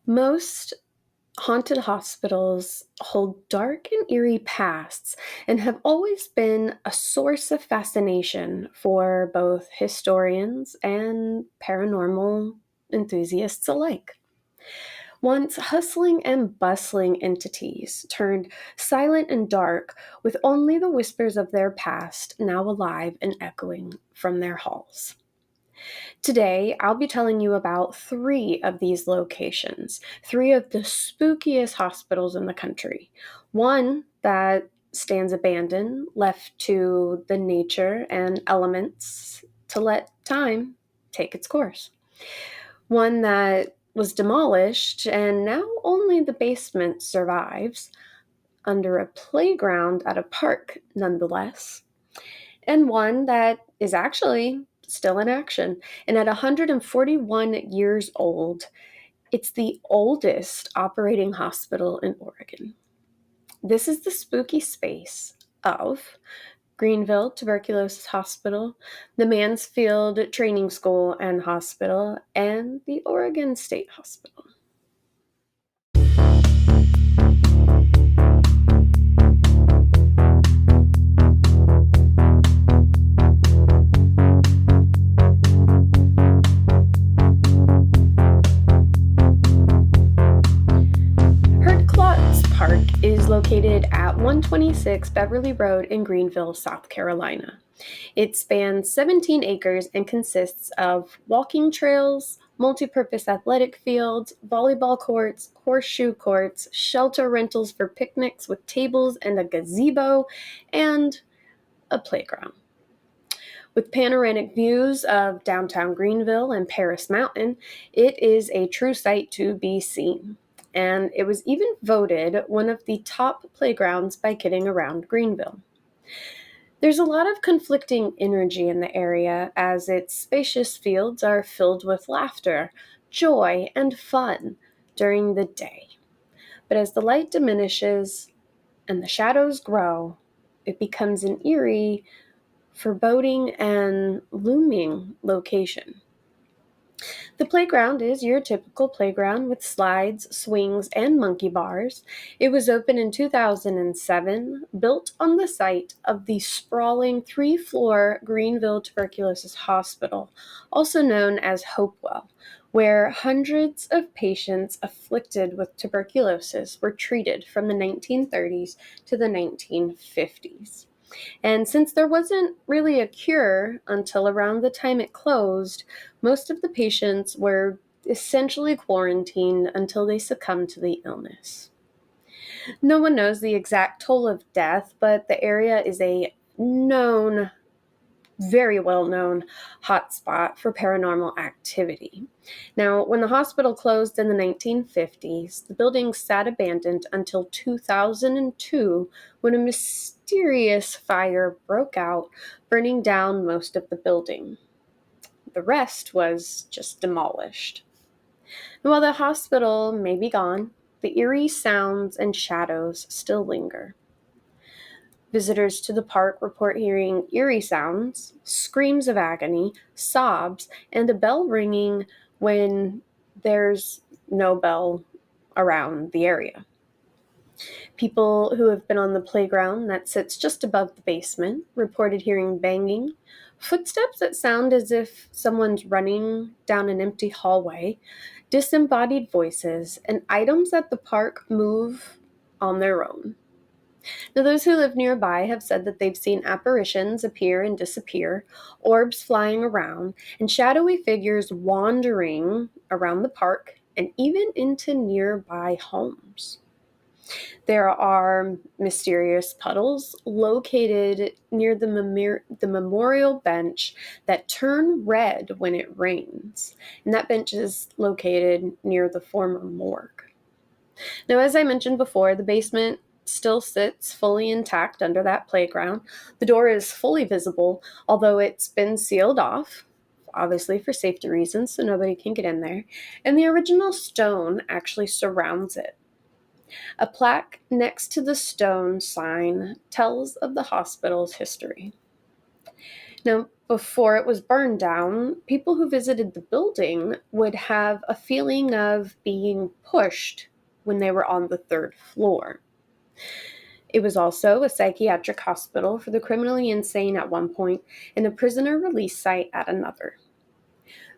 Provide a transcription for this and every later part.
Most haunted hospitals hold dark and eerie pasts and have always been a source of fascination for both historians and paranormal enthusiasts alike. Once hustling and bustling entities turned silent and dark, with only the whispers of their past now alive and echoing from their halls. Today, I'll be telling you about three of these locations, three of the spookiest hospitals in the country. One that stands abandoned, left to the nature and elements to let time take its course. One that was demolished and now only the basement survives, under a playground at a park nonetheless, and one that is actually still in action. And at 141 years old, it's the oldest operating hospital in Oregon. This is the spooky space of Greenville Tuberculosis Hospital, the Mansfield Training School and Hospital, and the Oregon State Hospital. Park is located at 126 Beverly Road in Greenville, South Carolina. It spans 17 acres and consists of walking trails, multi-purpose athletic fields, volleyball courts, horseshoe courts, shelter rentals for picnics with tables and a gazebo, and a playground. With panoramic views of downtown Greenville and Paris Mountain, it is a true sight to be seen. And it was even voted one of the top playgrounds by Kidding Around Greenville. There's a lot of conflicting energy in the area as its spacious fields are filled with laughter, joy, and fun during the day. But as the light diminishes and the shadows grow, it becomes an eerie, foreboding, and looming location. The playground is your typical playground with slides, swings, and monkey bars. It was opened in 2007, built on the site of the sprawling three-floor Greenville Tuberculosis Hospital, also known as Hopewell, where hundreds of patients afflicted with tuberculosis were treated from the 1930s to the 1950s. And since there wasn't really a cure until around the time it closed, most of the patients were essentially quarantined until they succumbed to the illness. No one knows the exact toll of death, but the area is a known, very well known hotspot for paranormal activity. Now, when the hospital closed in the 1950s, the building sat abandoned until 2002 when a mysterious fire broke out, burning down most of the building. The rest was just demolished. And while the hospital may be gone, the eerie sounds and shadows still linger. Visitors to the park report hearing eerie sounds, screams of agony, sobs, and a bell ringing when there's no bell around the area. People who have been on the playground that sits just above the basement reported hearing banging, footsteps that sound as if someone's running down an empty hallway, disembodied voices, and items at the park move on their own. Now, those who live nearby have said that they've seen apparitions appear and disappear, orbs flying around, and shadowy figures wandering around the park and even into nearby homes. There are mysterious puddles located near the memorial bench that turn red when it rains, and that bench is located near the former morgue. Now, as I mentioned before, the basement still sits fully intact under that playground. The door is fully visible, although it's been sealed off, obviously for safety reasons, so nobody can get in there. And the original stone actually surrounds it. A plaque next to the stone sign tells of the hospital's history. Now, before it was burned down, people who visited the building would have a feeling of being pushed when they were on the third floor. It was also a psychiatric hospital for the criminally insane at one point and a prisoner release site at another.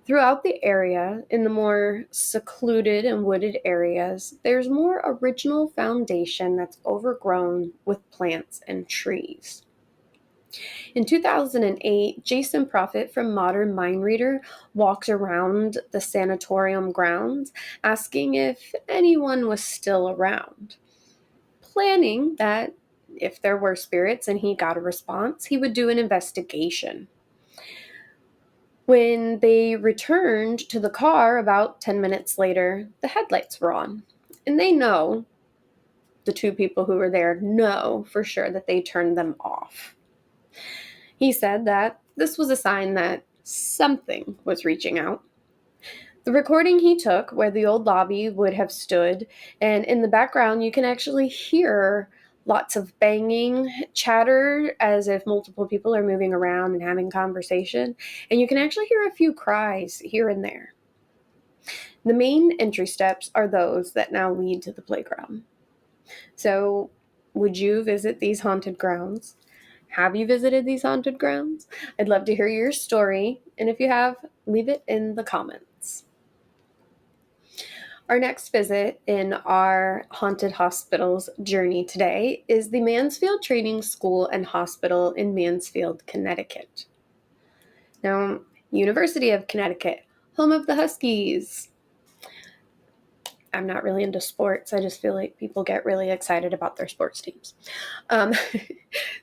Throughout the area, in the more secluded and wooded areas, there's more original foundation that's overgrown with plants and trees. In 2008, Jason Prophet from Modern Mind Reader walked around the sanatorium grounds asking if anyone was still around, planning that if there were spirits and he got a response, he would do an investigation. When they returned to the car about 10 minutes later, the headlights were on. And they know, the two people who were there know for sure that they turned them off. He said that this was a sign that something was reaching out. The recording he took, where the old lobby would have stood, and in the background you can actually hear lots of banging, chatter, as if multiple people are moving around and having conversation, and you can actually hear a few cries here and there. The main entry steps are those that now lead to the playground. So, would you visit these haunted grounds? Have you visited these haunted grounds? I'd love to hear your story, and if you have, leave it in the comments. Our next visit in our Haunted Hospitals journey today is the Mansfield Training School and Hospital in Mansfield, Connecticut. Now, University of Connecticut, home of the Huskies. I'm not really into sports. I just feel like people get really excited about their sports teams. Um,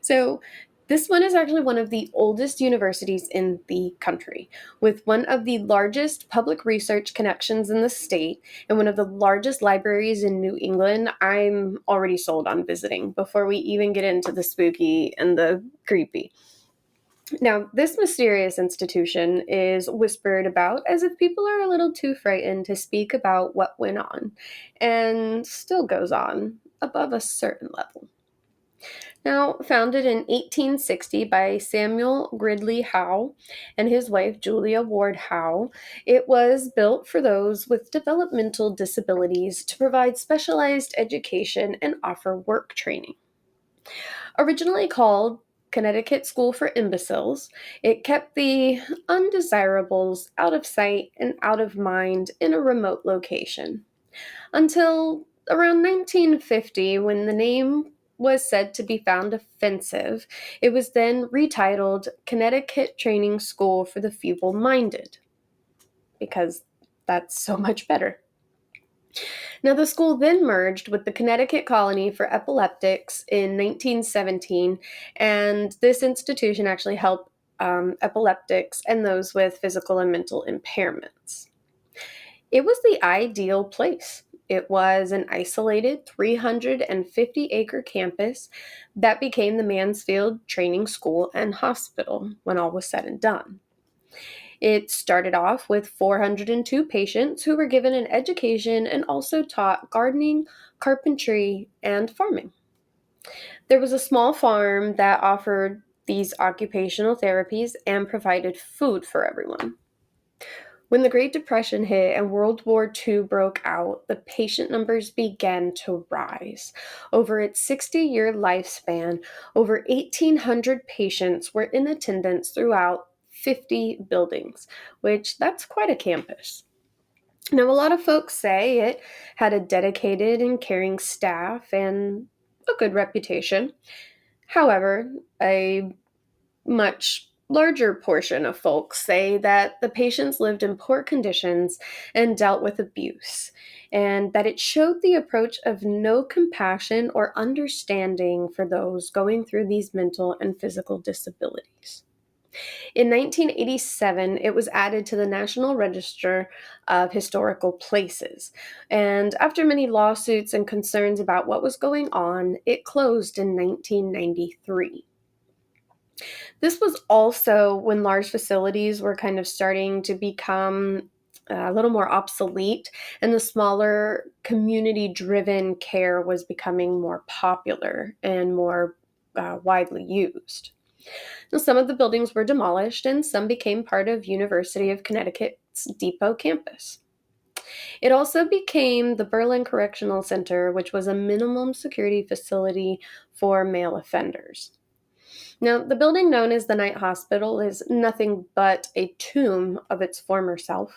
so this one is actually one of the oldest universities in the country, with one of the largest public research connections in the state and one of the largest libraries in New England. I'm already sold on visiting before we even get into the spooky and the creepy. Now, this mysterious institution is whispered about as if people are a little too frightened to speak about what went on, and still goes on above a certain level. Now, founded in 1860 by Samuel Gridley Howe and his wife Julia Ward Howe, it was built for those with developmental disabilities to provide specialized education and offer work training. Originally called Connecticut School for Imbeciles, it kept the undesirables out of sight and out of mind in a remote location. Until around 1950, when the name was said to be found offensive, it was then retitled Connecticut Training School for the Feeble-Minded, because that's so much better. Now, the school then merged with the Connecticut Colony for Epileptics in 1917, and this institution actually helped epileptics and those with physical and mental impairments. It was the ideal place. It was an isolated 350-acre campus that became the Mansfield Training School and Hospital when all was said and done. It started off with 402 patients who were given an education and also taught gardening, carpentry, and farming. There was a small farm that offered these occupational therapies and provided food for everyone. When the Great Depression hit and World War II broke out, the patient numbers began to rise. Over its 60-year lifespan, over 1,800 patients were in attendance throughout 50 buildings, which that's quite a campus. Now, a lot of folks say it had a dedicated and caring staff and a good reputation. However, a much larger portion of folks say that the patients lived in poor conditions and dealt with abuse, and that it showed the approach of no compassion or understanding for those going through these mental and physical disabilities. In 1987, it was added to the National Register of Historical Places, and after many lawsuits and concerns about what was going on, it closed in 1993. This was also when large facilities were kind of starting to become a little more obsolete, and the smaller community driven care was becoming more popular and more widely used. Now, some of the buildings were demolished and some became part of University of Connecticut's Depot campus. It also became the Berlin Correctional Center, which was a minimum security facility for male offenders. Now, the building known as the Night Hospital is nothing but a tomb of its former self.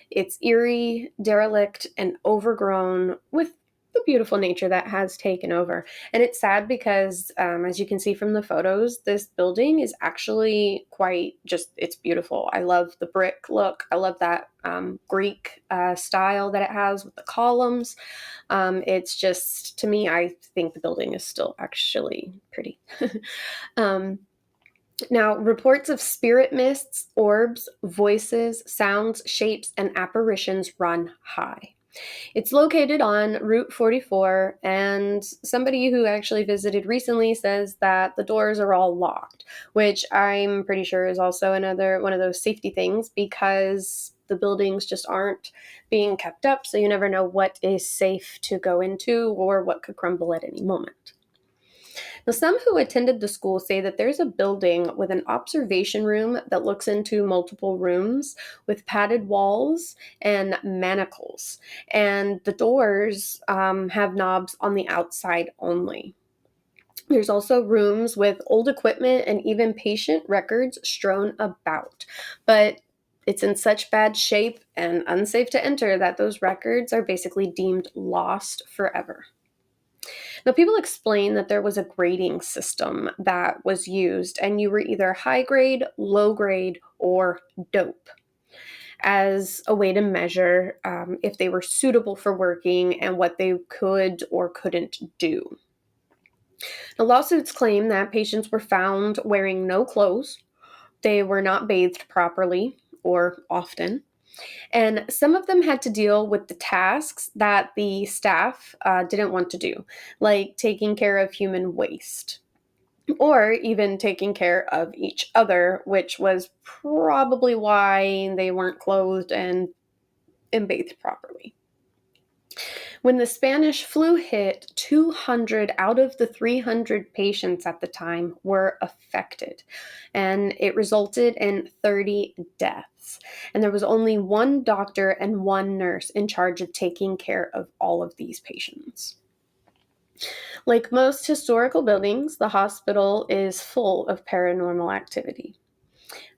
It's eerie, derelict, and overgrown with the beautiful nature that has taken over. And it's sad because, as you can see from the photos, this building is actually quite just, it's beautiful. I love the brick look. I love that Greek style that it has with the columns. It's just, to me, I think the building is still actually pretty. um, Now, reports of spirit mists, orbs, voices, sounds, shapes, and apparitions run high. It's located on Route 44, and somebody who actually visited recently says that the doors are all locked, which I'm pretty sure is also another one of those safety things because the buildings just aren't being kept up, so you never know what is safe to go into or what could crumble at any moment. Now, some who attended the school say that there's a building with an observation room that looks into multiple rooms with padded walls and manacles, and the doors have knobs on the outside only. There's also rooms with old equipment and even patient records strewn about, but it's in such bad shape and unsafe to enter that those records are basically deemed lost forever. Now, people explain that there was a grading system that was used, and you were either high grade, low grade, or dope as a way to measure if they were suitable for working and what they could or couldn't do. Now, lawsuits claim that patients were found wearing no clothes, they were not bathed properly or often, and some of them had to deal with the tasks that the staff didn't want to do, like taking care of human waste or even taking care of each other, which was probably why they weren't clothed and bathed properly. When the Spanish flu hit, 200 out of the 300 patients at the time were affected, and it resulted in 30 deaths. And there was only one doctor and one nurse in charge of taking care of all of these patients. Like most historical buildings, the hospital is full of paranormal activity.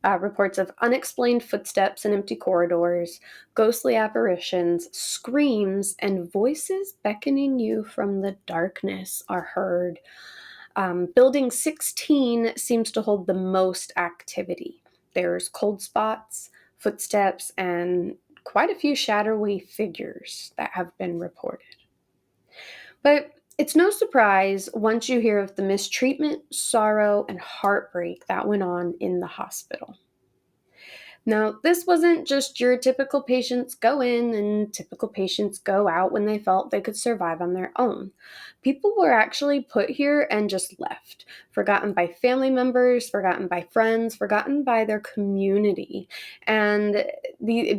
Reports of unexplained footsteps in empty corridors, ghostly apparitions, screams, and voices beckoning you from the darkness are heard. Building 16 seems to hold the most activity. There's cold spots, footsteps, and quite a few shadowy figures that have been reported. But it's no surprise once you hear of the mistreatment, sorrow, and heartbreak that went on in the hospital. Now, this wasn't just your typical patients go in and typical patients go out when they felt they could survive on their own. People were actually put here and just left, forgotten by family members, forgotten by friends, forgotten by their community, and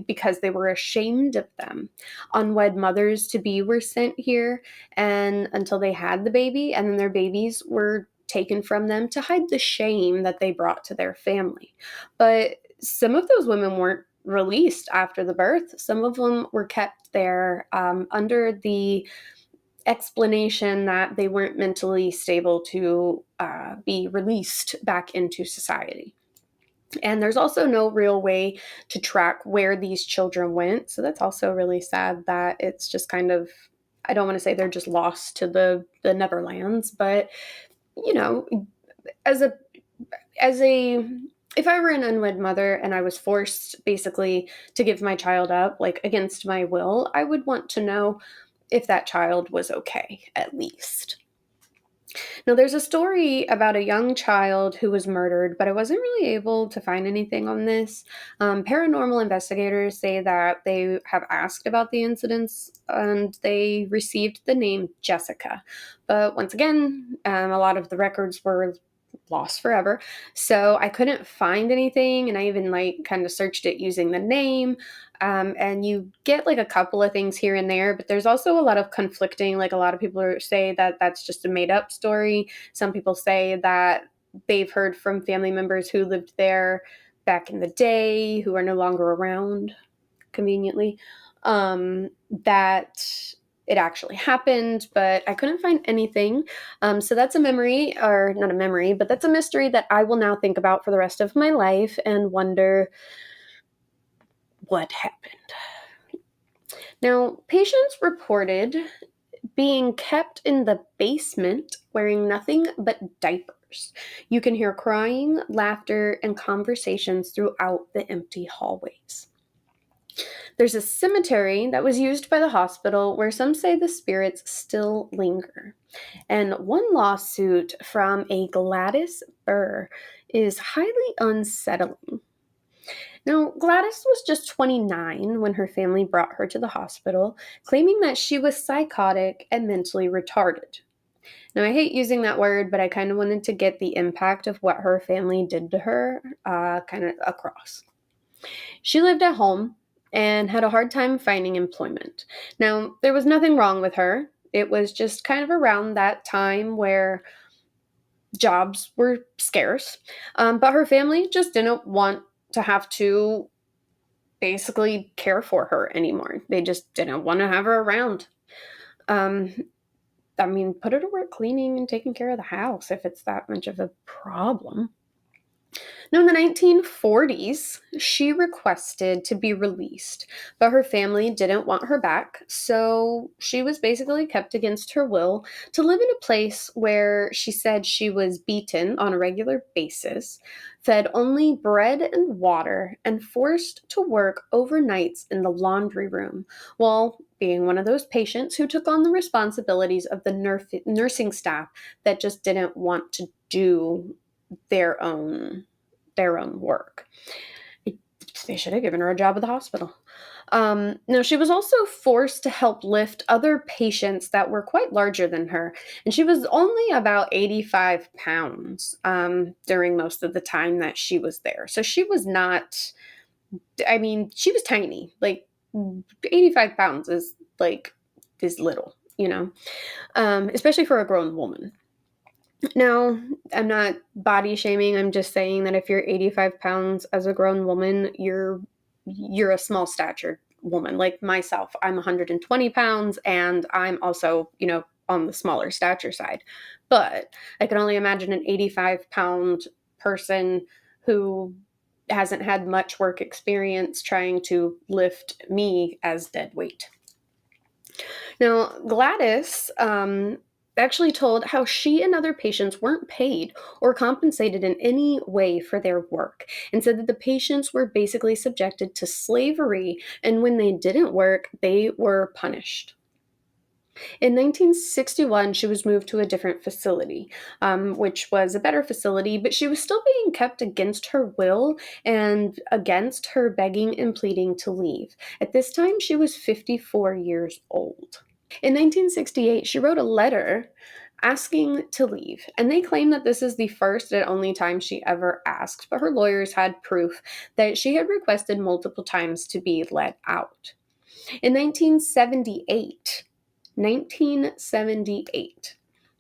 because they were ashamed of them. Unwed mothers to be were sent here and until they had the baby, and then their babies were taken from them to hide the shame that they brought to their family. But some of those women weren't released after the birth. Some of them were kept there under the explanation that they weren't mentally stable to be released back into society. And there's also no real way to track where these children went. So that's also really sad that it's just kind of, I don't want to say they're just lost to the Neverlands, but you know, as a as a if I were an unwed mother and I was forced basically to give my child up, like against my will, I would want to know if that child was okay, at least. Now, there's a story about a young child who was murdered, but I wasn't really able to find anything on this. Paranormal investigators say that they have asked about the incidents and they received the name Jessica. But once again, a lot of the records were lost forever. So I couldn't find anything, and I even like kind of searched it using the name. And you get like a couple of things here and there, but there's also a lot of conflicting. Like a lot of people say that that's just a made up story. Some people say that they've heard from family members who lived there back in the day, who are no longer around, conveniently, that it actually happened, but I couldn't find anything. So that's a memory, or not a memory, but that's a mystery that I will now think about for the rest of my life and wonder what happened. Now, patients reported being kept in the basement wearing nothing but diapers. You can hear crying, laughter, and conversations throughout the empty hallways. There's a cemetery that was used by the hospital where some say the spirits still linger. And one lawsuit from a Gladys Burr is highly unsettling. Now, Gladys was just 29 when her family brought her to the hospital, claiming that she was psychotic and mentally retarded. Now, I hate using that word, but I kind of wanted to get the impact of what her family did to her kind of across. She lived at home and had a hard time finding employment. Now, there was nothing wrong with her. It was just kind of around that time where jobs were scarce, but her family just didn't want to have to basically care for her anymore. They just didn't want to have her around. Um, put her to work cleaning and taking care of the house if it's that much of a problem. Now, in the 1940s, she requested to be released, but her family didn't want her back, so she was basically kept against her will to live in a place where she said she was beaten on a regular basis, fed only bread and water, and forced to work overnights in the laundry room, while being one of those patients who took on the responsibilities of the nursing staff that just didn't want to do their own work. They should have given her a job at the hospital. Now, she was also forced to help lift other patients that were quite larger than her, and she was only about 85 pounds during most of the time that she was there. So she was not, she was tiny. Like, 85 pounds is little, especially for a grown woman. Now, I'm not body shaming. I'm just saying that if you're 85 pounds as a grown woman, you're a small statured woman. Like myself, I'm 120 pounds and I'm also, on the smaller stature side. But I can only imagine an 85-pound person who hasn't had much work experience trying to lift me as dead weight. Now, Gladys actually told how she and other patients weren't paid or compensated in any way for their work, and said that the patients were basically subjected to slavery, and when they didn't work, they were punished. In 1961, she was moved to a different facility, which was a better facility, but she was still being kept against her will and against her begging and pleading to leave. At this time, she was 54 years old. In 1968, she wrote a letter asking to leave, and they claim that this is the first and only time she ever asked, but her lawyers had proof that she had requested multiple times to be let out. In 1978,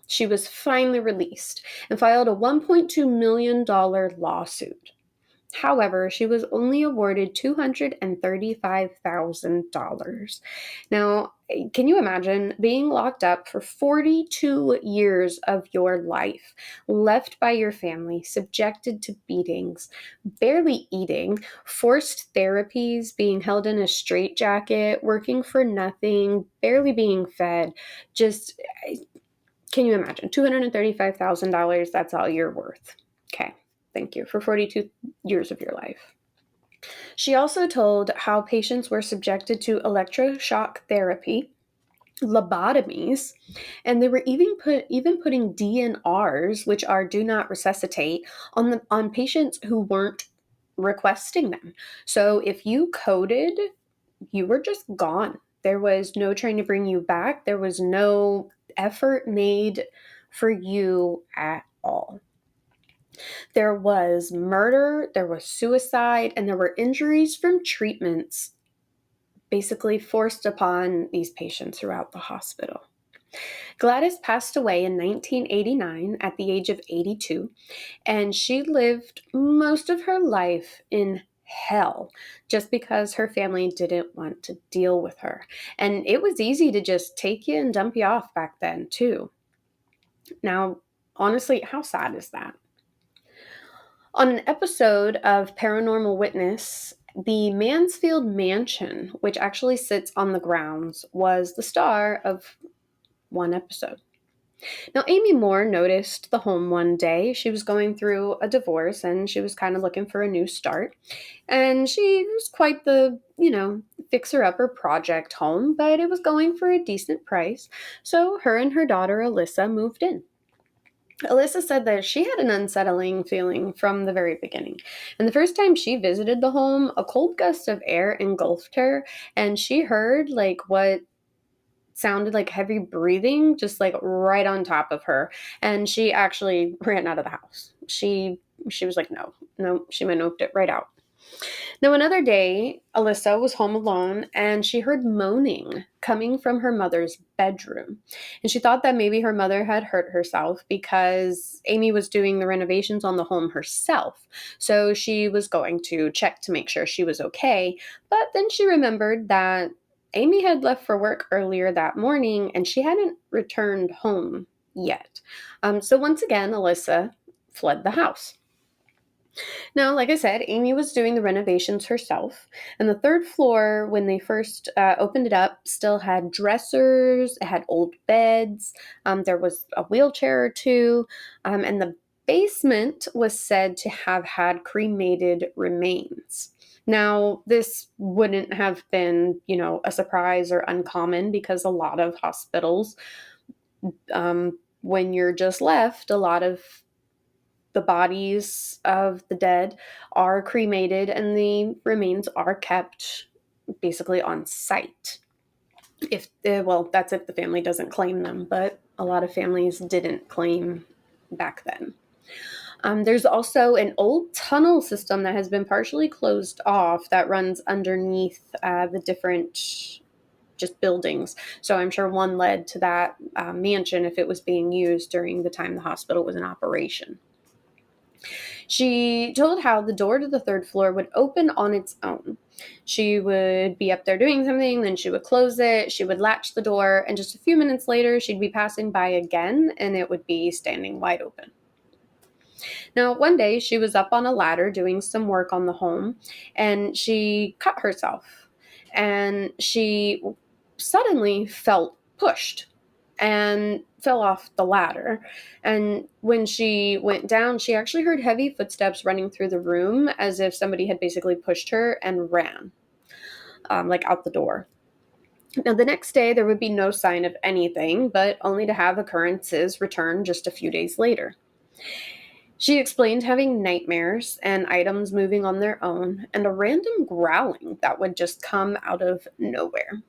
she was finally released and filed a $1.2 million lawsuit. However, she was only awarded $235,000. Now, can you imagine being locked up for 42 years of your life, left by your family, subjected to beatings, barely eating, forced therapies, being held in a straitjacket, working for nothing, barely being fed? Just, can you imagine? $235,000, that's all you're worth. Okay. Thank you for 42 years of your life. She also told how patients were subjected to electroshock therapy, lobotomies, and they were even putting DNRs, which are do not resuscitate, on patients who weren't requesting them. So if you coded, you were just gone. There was no trying to bring you back. There was no effort made for you at all. There was murder, there was suicide, and there were injuries from treatments basically forced upon these patients throughout the hospital. Gladys passed away in 1989 at the age of 82, and she lived most of her life in hell just because her family didn't want to deal with her. And it was easy to just take you and dump you off back then, too. Now, honestly, how sad is that? On an episode of Paranormal Witness, the Mansfield Mansion, which actually sits on the grounds, was the star of one episode. Now, Amy Moore noticed the home one day. She was going through a divorce and she was kind of looking for a new start. And she was quite the, fixer-upper project home, but it was going for a decent price. So her and her daughter Alyssa moved in. Alyssa said that she had an unsettling feeling from the very beginning. And the first time she visited the home, a cold gust of air engulfed her, and she heard like what sounded like heavy breathing just like right on top of her, and she actually ran out of the house. She was like, no, she noped it right out. Now, another day, Alyssa was home alone and she heard moaning coming from her mother's bedroom. And she thought that maybe her mother had hurt herself because Amy was doing the renovations on the home herself. So she was going to check to make sure she was okay. But then she remembered that Amy had left for work earlier that morning and she hadn't returned home yet. So once again, Alyssa fled the house. Now, like I said, Amy was doing the renovations herself. And the third floor, when they first opened it up, still had dressers, it had old beds, there was a wheelchair or two, and the basement was said to have had cremated remains. Now, this wouldn't have been, a surprise or uncommon because a lot of hospitals, when you're just left, a lot of the bodies of the dead are cremated and the remains are kept basically on site. That's if the family doesn't claim them, but a lot of families didn't claim back then. There's also an old tunnel system that has been partially closed off that runs underneath the different just buildings. So I'm sure one led to that mansion if it was being used during the time the hospital was in operation. She told how the door to the third floor would open on its own. She would be up there doing something, then she would close it, she would latch the door, and just a few minutes later, she'd be passing by again, and it would be standing wide open. Now, one day, she was up on a ladder doing some work on the home, and she cut herself, and she suddenly felt pushed and fell off the ladder. And when she went down, she actually heard heavy footsteps running through the room as if somebody had basically pushed her and ran, like out the door. Now, the next day, there would be no sign of anything, but only to have occurrences return just a few days later. She explained having nightmares and items moving on their own and a random growling that would just come out of nowhere.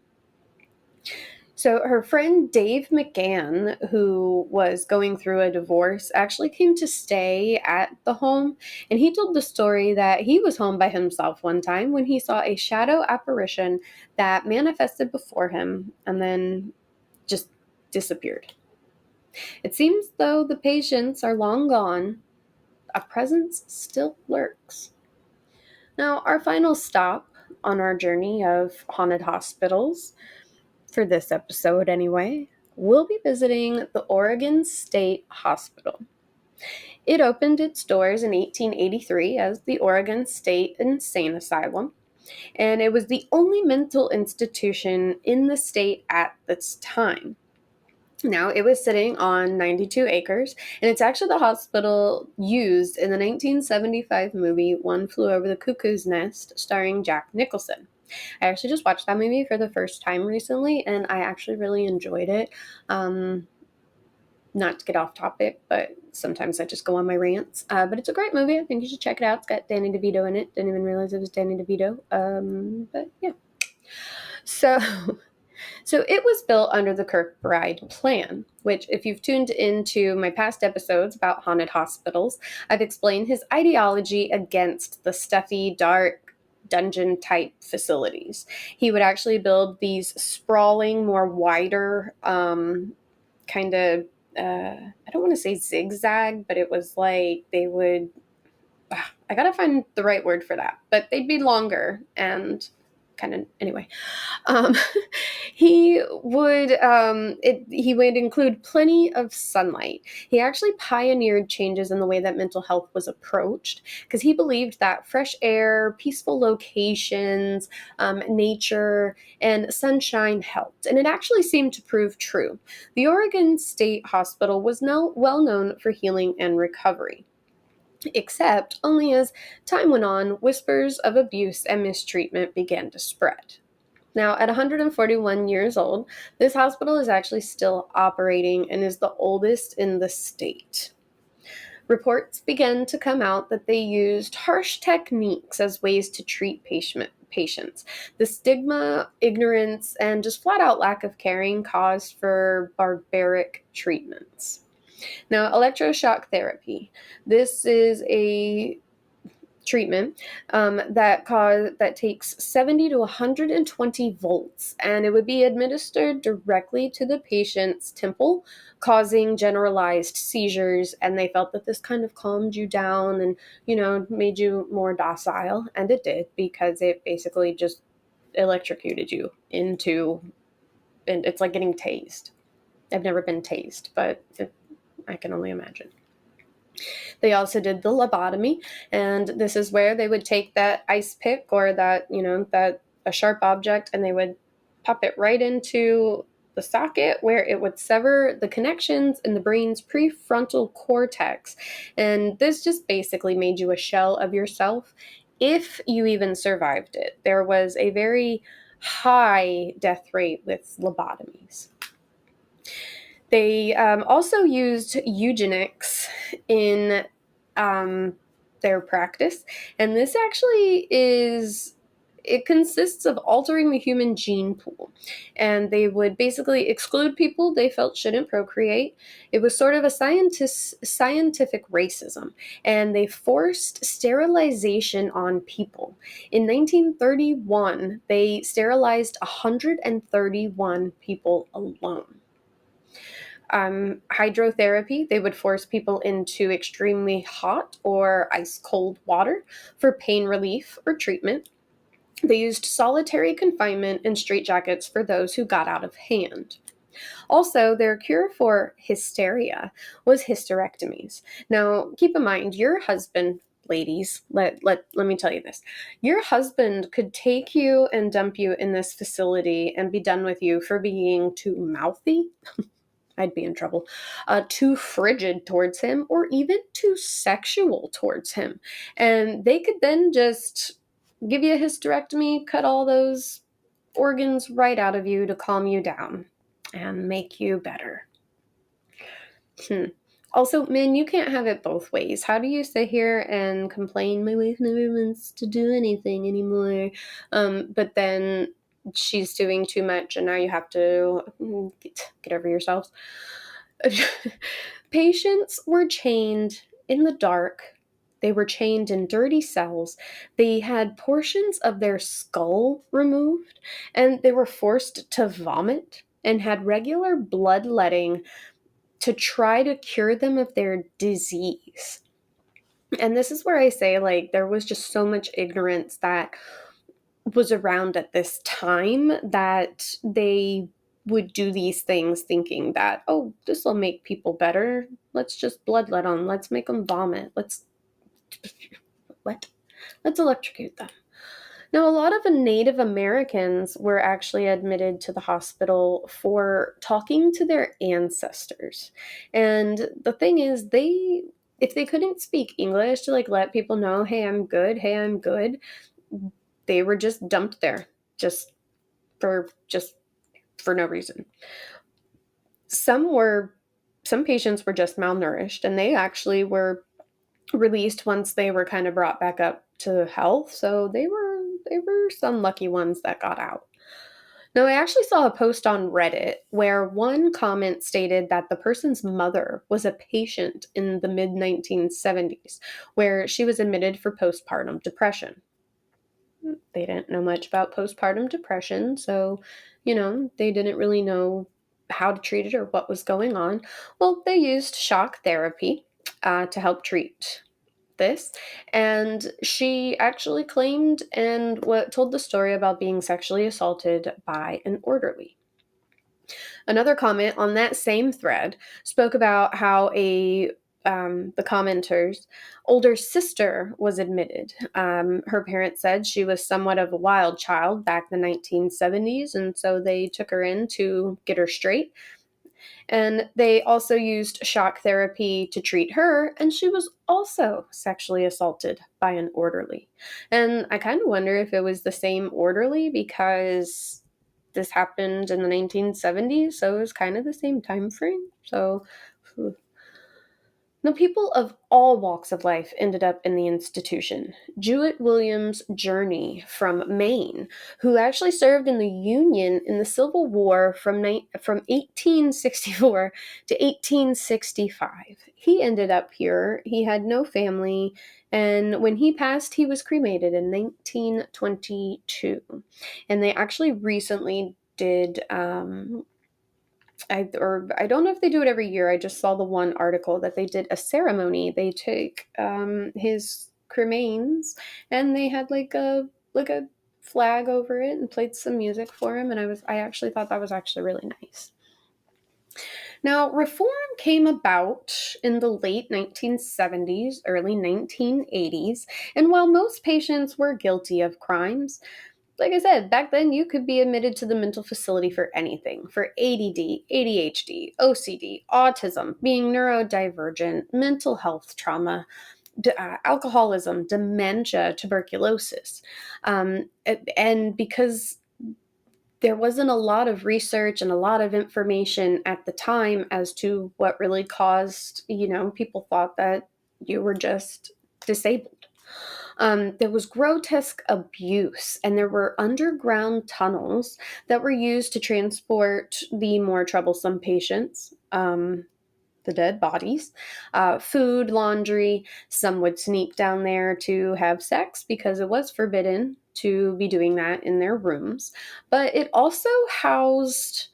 So her friend Dave McGann, who was going through a divorce, actually came to stay at the home, and he told the story that he was home by himself one time when he saw a shadow apparition that manifested before him and then just disappeared. It seems though the patients are long gone, a presence still lurks. Now, our final stop on our journey of haunted hospitals, for this episode anyway, we'll be visiting the Oregon State Hospital. It opened its doors in 1883 as the Oregon State Insane Asylum, and it was the only mental institution in the state at this time. Now, it was sitting on 92 acres, and it's actually the hospital used in the 1975 movie One Flew Over the Cuckoo's Nest, starring Jack Nicholson. I actually just watched that movie for the first time recently, and I actually really enjoyed it. Not to get off topic, but sometimes I just go on my rants. But it's a great movie. I think you should check it out. It's got Danny DeVito in it. Didn't even realize it was Danny DeVito. But yeah. So it was built under the Kirkbride Plan, which, if you've tuned into my past episodes about haunted hospitals, I've explained his ideology against the stuffy, dark, dungeon-type facilities. He would actually build these sprawling, more wider kind of, I don't want to say zigzag, but it was like they would, I gotta find the right word for that, but they'd be longer and kind of, anyway. Um, he would include plenty of sunlight. He actually pioneered changes in the way that mental health was approached because he believed that fresh air, peaceful locations, nature, and sunshine helped. And it actually seemed to prove true. The Oregon State Hospital was now well known for healing and recovery. Except only as time went on, whispers of abuse and mistreatment began to spread. Now, at 141 years old, this hospital is actually still operating and is the oldest in the state. Reports began to come out that they used harsh techniques as ways to treat patients. The stigma, ignorance, and just flat out lack of caring caused for barbaric treatments. Now, electroshock therapy. This is a treatment that takes 70 to 120 volts, and it would be administered directly to the patient's temple, causing generalized seizures. And they felt that this kind of calmed you down and, made you more docile. And it did, because it basically just electrocuted you into, and it's like getting tased. I've never been tased, but I can only imagine. They also did the lobotomy, and this is where they would take that ice pick or that, that a sharp object, and they would pop it right into the socket where it would sever the connections in the brain's prefrontal cortex. And this just basically made you a shell of yourself if you even survived it. There was a very high death rate with lobotomies. They also used eugenics in their practice, and this actually it consists of altering the human gene pool, and they would basically exclude people they felt shouldn't procreate. It was sort of a scientific racism, and they forced sterilization on people. In 1931, they sterilized 131 people alone. Hydrotherapy, they would force people into extremely hot or ice cold water for pain relief or treatment. They used solitary confinement and straitjackets for those who got out of hand. Also, their cure for hysteria was hysterectomies. Now, keep in mind, your husband, ladies, let me tell you this. Your husband could take you and dump you in this facility and be done with you for being too mouthy. I'd be in trouble, too frigid towards him, or even too sexual towards him. And they could then just give you a hysterectomy, cut all those organs right out of you to calm you down and make you better. Also, men, you can't have it both ways. How do you sit here and complain, my wife never wants to do anything anymore, but then she's doing too much and now you have to get over yourselves? Patients were chained in the dark. They were chained in dirty cells. They had portions of their skull removed, and they were forced to vomit and had regular bloodletting to try to cure them of their disease. And this is where I say, like, there was just so much ignorance that was around at this time that they would do these things thinking that, oh, this will make people better. Let's just bloodlet them. Let's make them vomit. Let's electrocute them. Now, a lot of Native Americans were actually admitted to the hospital for talking to their ancestors. And the thing is, if they couldn't speak English to like let people know, hey, I'm good, they were just dumped there just for no reason. Some patients were just malnourished, and they actually were released once they were kind of brought back up to health. So they were some lucky ones that got out. Now, I actually saw a post on Reddit where one comment stated that the person's mother was a patient in the mid 1970s, where she was admitted for postpartum depression. They didn't know much about postpartum depression, so, they didn't really know how to treat it or what was going on. Well, they used shock therapy to help treat this, and she actually claimed and told the story about being sexually assaulted by an orderly. Another comment on that same thread spoke about how the commenter's older sister was admitted. Her parents said she was somewhat of a wild child back in the 1970s, and so they took her in to get her straight. And they also used shock therapy to treat her, and she was also sexually assaulted by an orderly. And I kind of wonder if it was the same orderly because this happened in the 1970s, so it was kind of the same time frame. So now, people of all walks of life ended up in the institution. Jewett Williams Journey from Maine, who actually served in the Union in the Civil War from 1864 to 1865. He ended up here. He had no family, and when he passed, he was cremated in 1922. And they actually recently did I don't know if they do it every year. I just saw the one article that they did a ceremony. They took his cremains and they had like a flag over it and played some music for him, and I actually thought that was actually really nice. Now, reform came about in the late 1970s, early 1980s, and while most patients were guilty of crimes, like I said, back then you could be admitted to the mental facility for anything, for ADD, ADHD, OCD, autism, being neurodivergent, mental health trauma, alcoholism, dementia, tuberculosis. And because there wasn't a lot of research and a lot of information at the time as to what really caused, people thought that you were just disabled. There was grotesque abuse, and there were underground tunnels that were used to transport the more troublesome patients, the dead bodies, food, laundry. Some would sneak down there to have sex because it was forbidden to be doing that in their rooms. But it also housed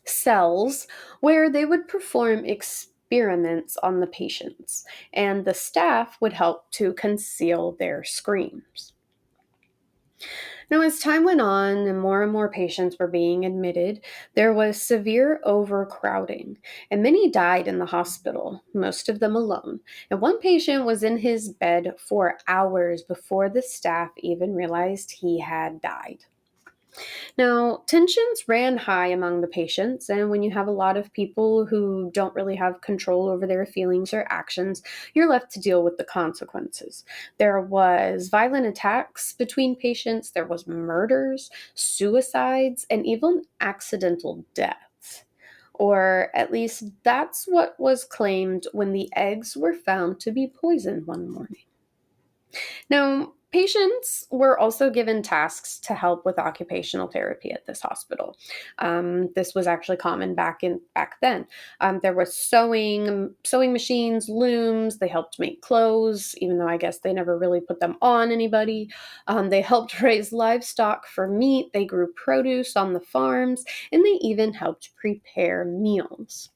cells where they would perform experiments on the patients, and the staff would help to conceal their screams. Now, as time went on and more patients were being admitted, there was severe overcrowding, and many died in the hospital, most of them alone. And one patient was in his bed for hours before the staff even realized he had died. Now, tensions ran high among the patients, and when you have a lot of people who don't really have control over their feelings or actions, you're left to deal with the consequences. There was violent attacks between patients, there was murders, suicides, and even accidental deaths. Or at least that's what was claimed when the eggs were found to be poisoned one morning. Now, patients were also given tasks to help with occupational therapy at this hospital. This was actually common back then. There was sewing machines, looms. They helped make clothes, even though I guess they never really put them on anybody. They helped raise livestock for meat. They grew produce on the farms, and they even helped prepare meals.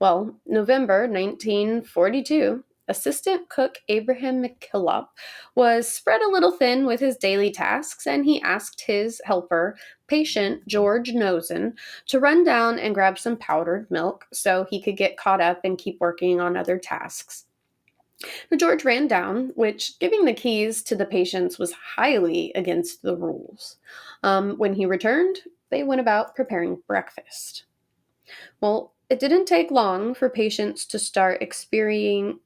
Well, November 1942, assistant cook Abraham McKillop was spread a little thin with his daily tasks, and he asked his helper, patient George Nosen, to run down and grab some powdered milk so he could get caught up and keep working on other tasks. Now, George ran down, which giving the keys to the patients was highly against the rules. When he returned, they went about preparing breakfast. Well, it didn't take long for patients to start experiencing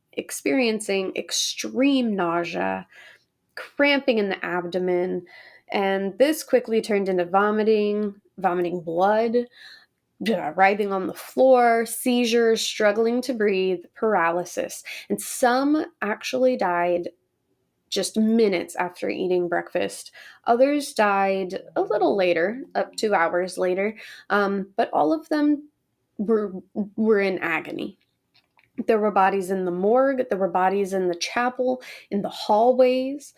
extreme nausea, cramping in the abdomen, and this quickly turned into vomiting blood, writhing on the floor, seizures, struggling to breathe, paralysis, and some actually died just minutes after eating breakfast. Others died a little later, up to hours later, but all of them were in agony. There were bodies in the morgue, there were bodies in the chapel, in the hallways.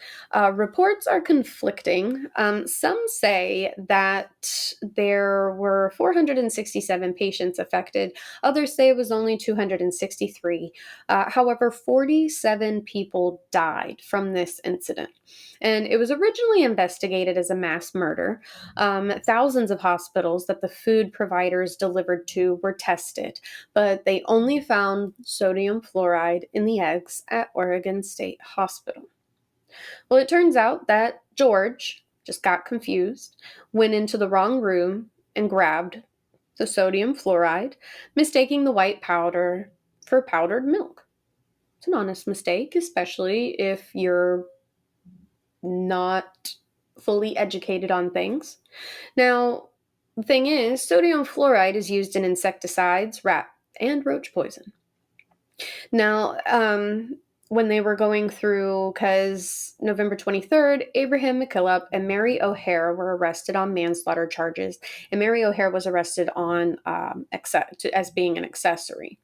Reports are conflicting. Some say that there were 467 patients affected, others say it was only 263. However, 47 people died from this incident. And it was originally investigated as a mass murder. Thousands of hospitals that the food providers delivered to were tested, but they only found sodium fluoride in the eggs at Oregon State Hospital. Well, it turns out that George just got confused, went into the wrong room, and grabbed the sodium fluoride, mistaking the white powder for powdered milk. It's an honest mistake, especially if you're not fully educated on things. Now, the thing is, sodium fluoride is used in insecticides, rat and roach poison. Now, when they were going through, because November 23rd, Abraham McKillop and Mary O'Hare were arrested on manslaughter charges, and Mary O'Hare was arrested on as being an accessory.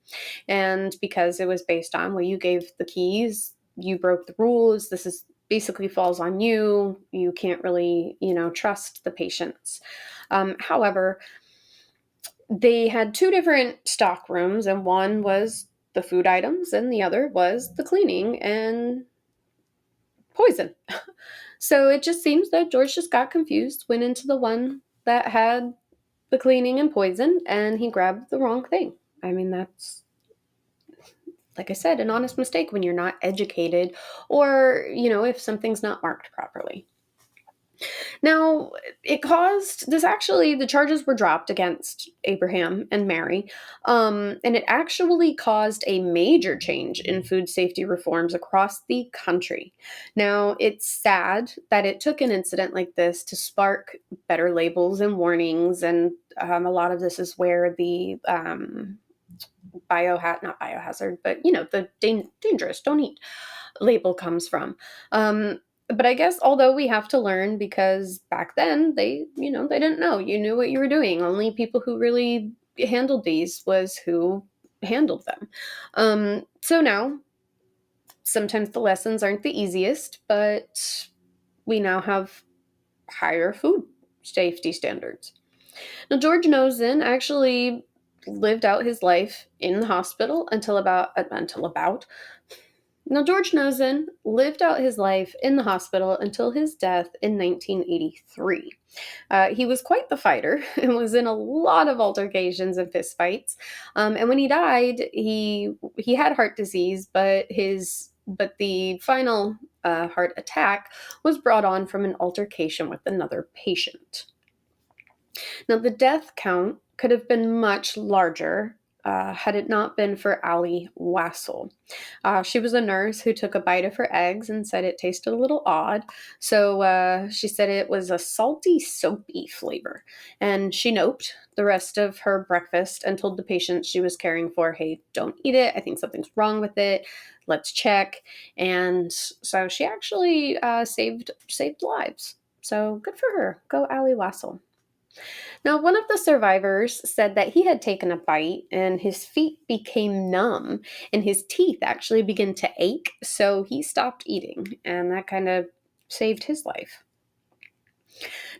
And because it was based on, well, you gave the keys, you broke the rules, this is basically falls on you, you can't really, trust the patients. However, they had two different stock rooms, and one was the food items, and the other was the cleaning and poison. So it just seems that George just got confused, went into the one that had the cleaning and poison, and he grabbed the wrong thing. I mean, that's, like I said, an honest mistake when you're not educated, or, if something's not marked properly. Now, the charges were dropped against Abraham and Mary, and it actually caused a major change in food safety reforms across the country. Now, it's sad that it took an incident like this to spark better labels and warnings, and a lot of this is where the not biohazard, but the dangerous, don't eat label comes from. But I guess although we have to learn, because back then they didn't know. You knew what you were doing. Only people who really handled these was who handled them. So now sometimes the lessons aren't the easiest, but we now have higher food safety standards. Now, George Nosson actually lived out his life in the hospital Now, George Nosson lived out his life in the hospital until his death in 1983. He was quite the fighter and was in a lot of altercations and fistfights. And when he died, he had heart disease, but the final heart attack was brought on from an altercation with another patient. Now, the death count could have been much larger had it not been for Allie Wassel. She was a nurse who took a bite of her eggs and said it tasted a little odd. So she said it was a salty, soapy flavor. And she noped the rest of her breakfast and told the patient she was caring for, hey, don't eat it. I think something's wrong with it. Let's check. And so she actually saved lives. So good for her. Go Allie Wassel. Now, one of the survivors said that he had taken a bite and his feet became numb and his teeth actually began to ache, so he stopped eating, and that kind of saved his life.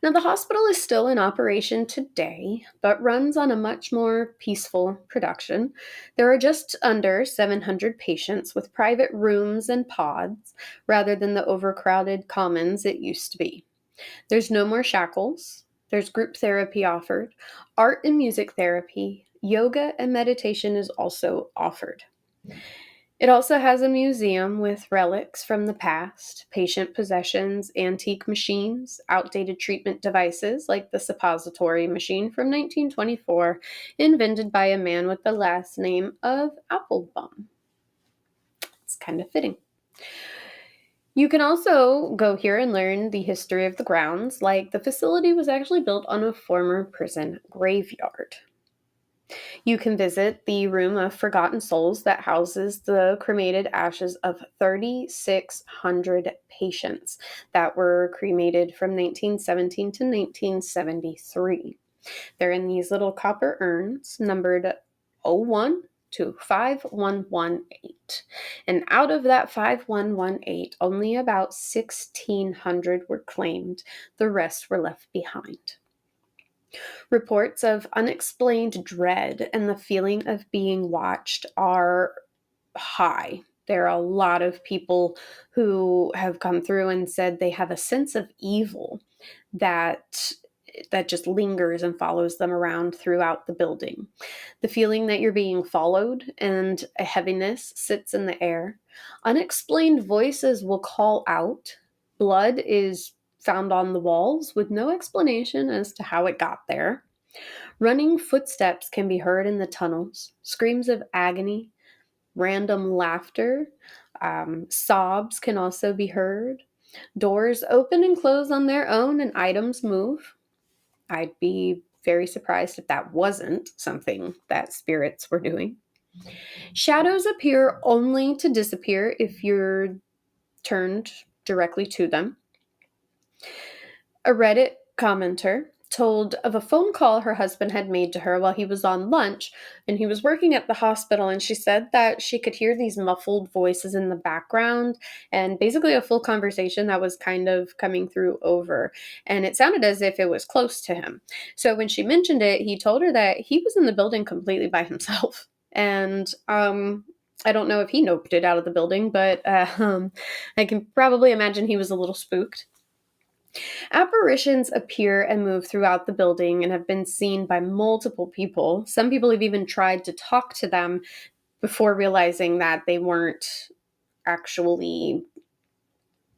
Now, the hospital is still in operation today, but runs on a much more peaceful production. There are just under 700 patients with private rooms and pods rather than the overcrowded commons it used to be. There's no more shackles. There's group therapy offered. Art and music therapy, yoga, and meditation is also offered. It also has a museum with relics from the past, patient possessions, antique machines, outdated treatment devices like the suppository machine from 1924, invented by a man with the last name of Applebaum. It's kind of fitting. You can also go here and learn the history of the grounds, like the facility was actually built on a former prison graveyard. You can visit the Room of Forgotten Souls that houses the cremated ashes of 3,600 patients that were cremated from 1917 to 1973. They're in these little copper urns numbered 01 to 5118. And out of that 5118, only about 1,600 were claimed. The rest were left behind. Reports of unexplained dread and the feeling of being watched are high. There are a lot of people who have come through and said they have a sense of evil that just lingers and follows them around throughout the building. The feeling that you're being followed and a heaviness sits in the air. Unexplained voices will call out. Blood is found on the walls with no explanation as to how it got there. Running footsteps can be heard in the tunnels. Screams of agony, random laughter, sobs can also be heard. Doors open and close on their own and items move. I'd be very surprised if that wasn't something that spirits were doing. Shadows appear only to disappear if you're turned directly to them. A Reddit commenter told of a phone call her husband had made to her while he was on lunch, and he was working at the hospital, and she said that she could hear these muffled voices in the background and basically a full conversation that was kind of coming through over, and it sounded as if it was close to him. So when she mentioned it, he told her that he was in the building completely by himself, and I don't know if he noped it out of the building, but I can probably imagine he was a little spooked. Apparitions appear and move throughout the building and have been seen by multiple people. Some people have even tried to talk to them before realizing that they weren't actually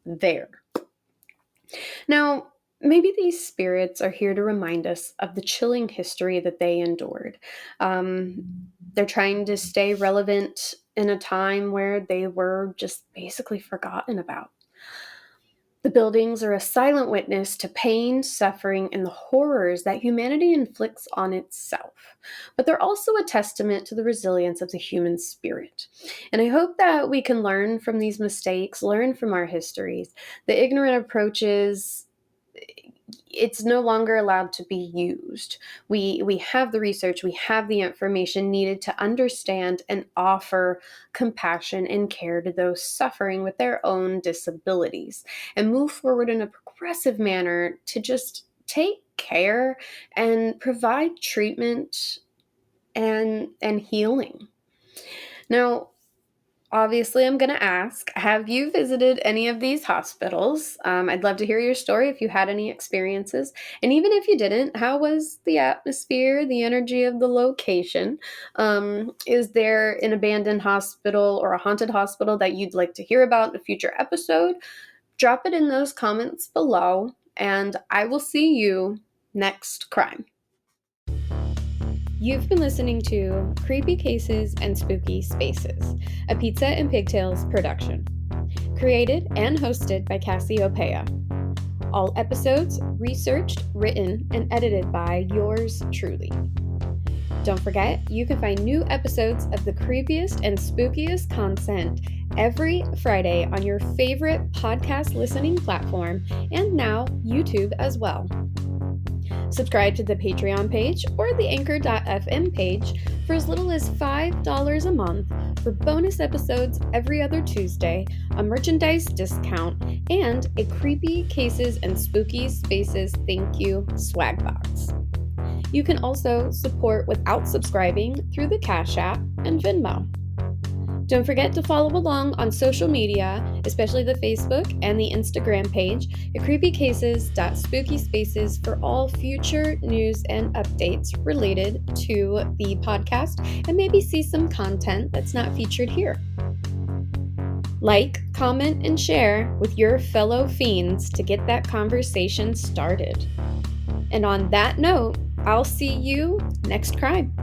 there. Now, maybe these spirits are here to remind us of the chilling history that they endured. They're trying to stay relevant in a time where they were just basically forgotten about. The buildings are a silent witness to pain, suffering, and the horrors that humanity inflicts on itself. But they're also a testament to the resilience of the human spirit. And I hope that we can learn from these mistakes, learn from our histories. The ignorant approaches, it's no longer allowed to be used. We have the research, we have the information needed to understand and offer compassion and care to those suffering with their own disabilities and move forward in a progressive manner to just take care and provide treatment and healing. Now, obviously, I'm going to ask, have you visited any of these hospitals? I'd love to hear your story if you had any experiences. And even if you didn't, how was the atmosphere, the energy of the location? Is there an abandoned hospital or a haunted hospital that you'd like to hear about in a future episode? Drop it in those comments below, and I will see you next crime. You've been listening to Creepy Cases and Spooky Spaces, a Pizza and Pigtails production. Created and hosted by Cassie Opea. All episodes researched, written, and edited by yours truly. Don't forget, you can find new episodes of the creepiest and spookiest content every Friday on your favorite podcast listening platform and now YouTube as well. Subscribe to the Patreon page or the Anchor.fm page for as little as $5 a month for bonus episodes every other Tuesday, a merchandise discount, and a Creepy Cases and Spooky Spaces thank you swag box. You can also support without subscribing through the Cash App and Venmo. Don't forget to follow along on social media, especially the Facebook and the Instagram page at creepycases.spookyspaces for all future news and updates related to the podcast and maybe see some content that's not featured here. Like, comment, and share with your fellow fiends to get that conversation started. And on that note, I'll see you next crime.